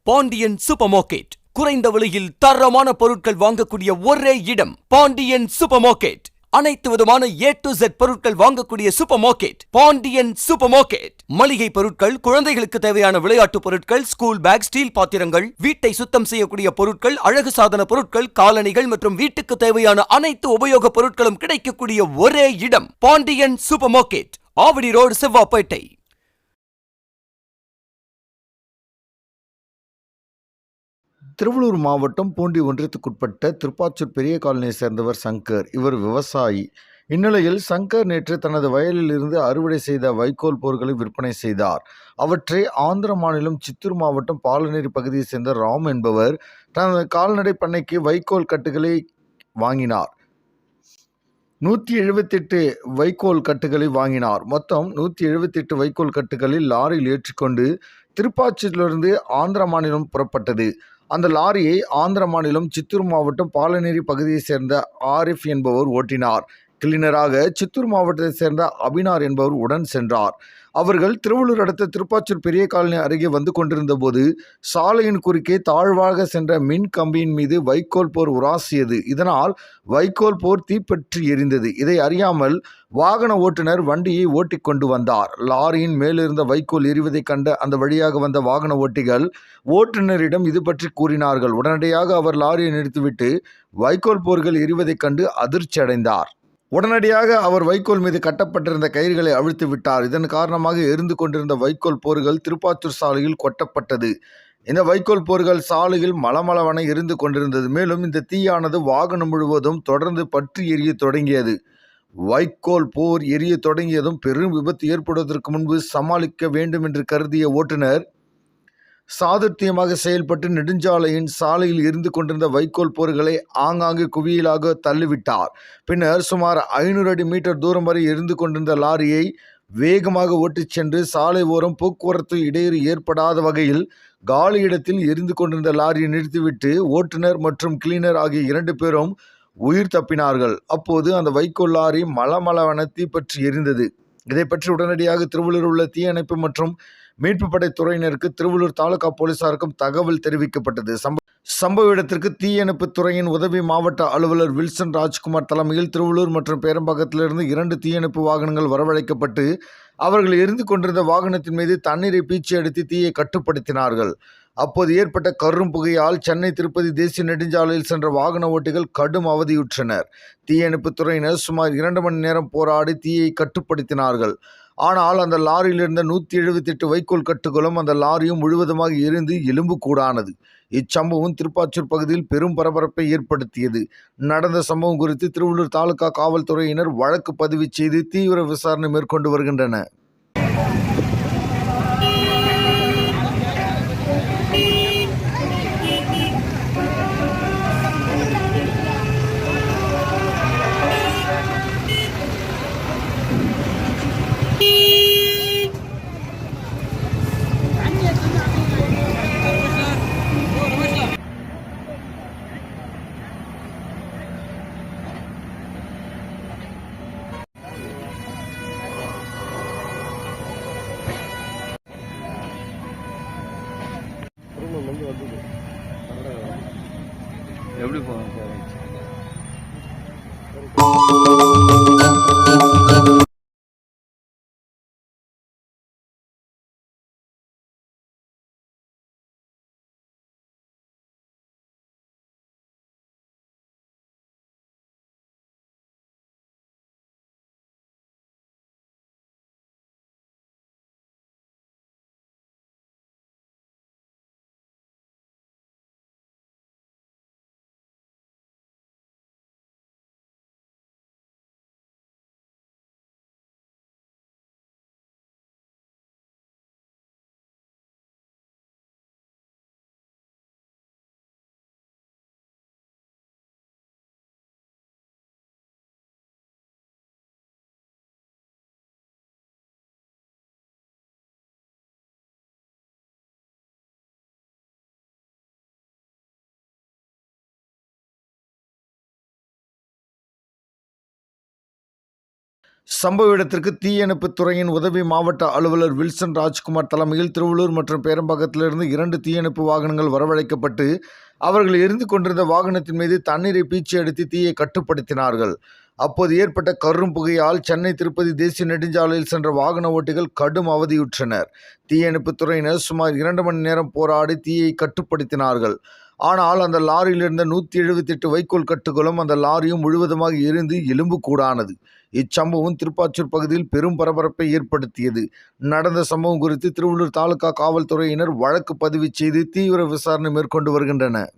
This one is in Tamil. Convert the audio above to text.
Pandian super market. குறைந்த விலையில் தரமான பொருட்கள் வாங்கக்கூடிய ஒரே இடம் பாண்டியன் சூப்பர் மார்க்கெட். அனைத்து விதமான A to Z பொருட்கள் வாங்கக்கூடிய supermarket Pandian supermarket. மளிகை பொருட்கள், குழந்தைகளுக்கு தேவையான விளையாட்டு பொருட்கள், ஸ்கூல் பேக், ஸ்டீல் பாத்திரங்கள், வீட்டை சுத்தம் செய்யக்கூடிய பொருட்கள், அழகு சாதன பொருட்கள், காலணிகள் மற்றும் வீட்டுக்கு தேவையான அனைத்து உபயோக பொருட்களும் கிடைக்கக்கூடிய ஒரே இடம் Pandian supermarket, Avadi road, Sevvapettai. Tiruvallur மாவட்டம் பூண்டி ஒன்றியத்துக்குட்பட்ட திருப்பாச்சூர் பெரிய காலனியை சேர்ந்தவர் சங்கர். இவர் விவசாயி. இந்நிலையில் சங்கர் நேற்று தனது வயலில் இருந்து அறுவடை செய்த வைக்கோல் போர்களை விற்பனை செய்தார். அவற்றை ஆந்திர மாநிலம் சித்தூர் மாவட்டம் பாலநேரி பகுதியை சேர்ந்த ராம் என்பவர் தனது கால்நடை பண்ணைக்கு வைக்கோல் கட்டுகளை வாங்கினார். 178 வைக்கோல் கட்டுகளை வாங்கினார். மொத்தம் 178 வைக்கோல் கட்டுகளில் லாரியில் ஏற்றிக்கொண்டு திருப்பாச்சூரிலிருந்து ஆந்திர மாநிலம் புறப்பட்டது. அந்த லாரியை ஆந்திர மாநிலம் சித்தூர் மாவட்டம் பாலநேரி பகுதியை சேர்ந்த ஆரிஃப் என்பவர் ஓட்டினார். கிளீனராக சித்தூர் மாவட்டத்தை சேர்ந்த அபினார் என்பவர் உடன் சென்றார். அவர்கள் திருவள்ளூர் அடுத்த திருப்பாச்சூர் பெரிய காலனி அருகே வந்து கொண்டிருந்த போது சாலையின் குறுக்கே தாழ்வாக சென்ற மின் கம்பியின் மீது வைக்கோல் போர் உராசியது. இதனால் வைக்கோல் போர் தீப்பற்றி எரிந்தது. இதை அறியாமல் வாகன ஓட்டுநர் வண்டியை ஓட்டிக் கொண்டு வந்தார். லாரியின் மேலிருந்த வைக்கோல் எரிவதை கண்ட அந்த வழியாக வந்த வாகன ஓட்டிகள் ஓட்டுநரிடம் இது பற்றி கூறினார்கள். உடனடியாக அவர் லாரியை நிறுத்திவிட்டு வைக்கோல் போர்கள் எரிவதைக் கண்டு அதிர்ச்சி அடைந்தார். உடனடியாக அவர் வைக்கோல் மீது கட்டப்பட்டிருந்த கயிறுகளை அவிழ்த்து விட்டார். இதன் காரணமாக எரிந்து கொண்டிருந்த வைக்கோல் போர்கள் திருப்பாச்சூர் சாலையில் கொட்டப்பட்டது. இந்த வைக்கோல் போர்கள் சாலையில் மளமளவென எரிந்து கொண்டிருந்தது. மேலும் இந்த தீயானது வாகனம் முழுவதும் தொடர்ந்து பற்றி எரிய தொடங்கியது. வைக்கோல் போர் எரிய தொடங்கியதும் பெரும் விபத்து ஏற்படுவதற்கு முன்பு சமாளிக்க வேண்டும் என்று கருதிய ஓட்டுநர் சாதுர்த்தியமாக செயல்பட்டு நெடுஞ்சாலையின் சாலையில் இருந்து கொண்டிருந்த வைக்கோல் போர்களை ஆங்காங்கே குவியலாக தள்ளிவிட்டார். பின்னர் சுமார் 500 மீட்டர் தூரம் வரை எரிந்து கொண்டிருந்த லாரியை வேகமாக ஓட்டிச் சென்று சாலை ஓரம் போக்குவரத்து இடையூறு ஏற்படாத வகையில் காலி இடத்தில் எரிந்து கொண்டிருந்த லாரியை நிறுத்திவிட்டு ஓட்டுநர் மற்றும் கிளீனர் ஆகிய 2 பேரும் உயிர் தப்பினார்கள். அப்போது அந்த வைக்கோல் லாரி மளமளவென தீப்பற்றி எரிந்தது. இதை பற்றி உடனடியாக திருவள்ளூர் உள்ள தீயணைப்பு மற்றும் மீட்பு படை துறையினருக்கு திருவள்ளூர் தாலுகா போலீசாருக்கும் தகவல் தெரிவிக்கப்பட்டது. சம்பவ இடத்திற்கு தீயணைப்பு துறையின் உதவி மாவட்ட அலுவலர் வில்சன் ராஜ்குமார் தலைமையில் திருவள்ளூர் மற்றும் பேரம்பாக்கத்திலிருந்து 2 தீயணைப்பு வாகனங்கள் வரவழைக்கப்பட்டு அவர்கள் எரிந்து கொண்டிருந்த வாகனத்தின் மீது தண்ணீரை பீச்சி அடித்து தீயை கட்டுப்படுத்தினார்கள். அப்போது ஏற்பட்ட கரும் புகையால் சென்னை திருப்பதி தேசிய நெடுஞ்சாலையில் சென்ற வாகன ஓட்டிகள் கடும் அவதியுற்றனர். தீயணைப்பு துறையினர் சுமார் 2 மணி நேரம் போராடி தீயை கட்டுப்படுத்தினார்கள். ஆனால் அந்த லாரியில் இருந்த 178 வைக்கோல் கட்டுகளும் அந்த லாரியும் முழுவதுமாக எரிந்து எலும்பு கூடானது. இச்சம்பவம் திருப்பாச்சூர் பகுதியில் பெரும் பரபரப்பை ஏற்படுத்தியது. நடந்த சம்பவம் குறித்து திருவள்ளூர் தாலுகா காவல்துறையினர் வழக்கு பதிவு செய்து தீவிர விசாரணை மேற்கொண்டு வருகின்றனர். எப்படி போகணும்? சம்பவ இடத்திற்கு தீயணைப்புத் துறையின் உதவி மாவட்ட அலுவலர் வில்சன் ராஜ்குமார் தலைமையில் திருவள்ளூர் மற்றும் பேரம்பாக்கத்திலிருந்து 2 தீயணைப்பு வாகனங்கள் வரவழைக்கப்பட்டு அவர்கள் எரிந்து கொண்டிருந்த வாகனத்தின் மீது தண்ணீரை பீச்சி அடித்து தீயை கட்டுப்படுத்தினார்கள். அப்போது ஏற்பட்ட கரும் புகையால் சென்னை திருப்பதி தேசிய நெடுஞ்சாலையில் சென்ற வாகன ஓட்டிகள் கடும் அவதியுற்றனர். தீயணைப்புத் துறையினர் சுமார் 2 மணி நேரம் போராடி தீயை கட்டுப்படுத்தினார்கள். ஆனால் அந்த லாரியில் இருந்த 178 வைக்கோல் கட்டுகளும் அந்த லாரியும் முழுவதுமாக எரிந்து எலும்பு கூடானது. இச்சம்பவம் திருப்பாச்சூர் பகுதியில் பெரும் பரபரப்பை ஏற்படுத்தியது. நடந்த சம்பவம் குறித்து திருவள்ளூர் தாலுகா காவல்துறையினர் வழக்கு பதிவு செய்து தீவிர விசாரணை மேற்கொண்டு வருகின்றனர்.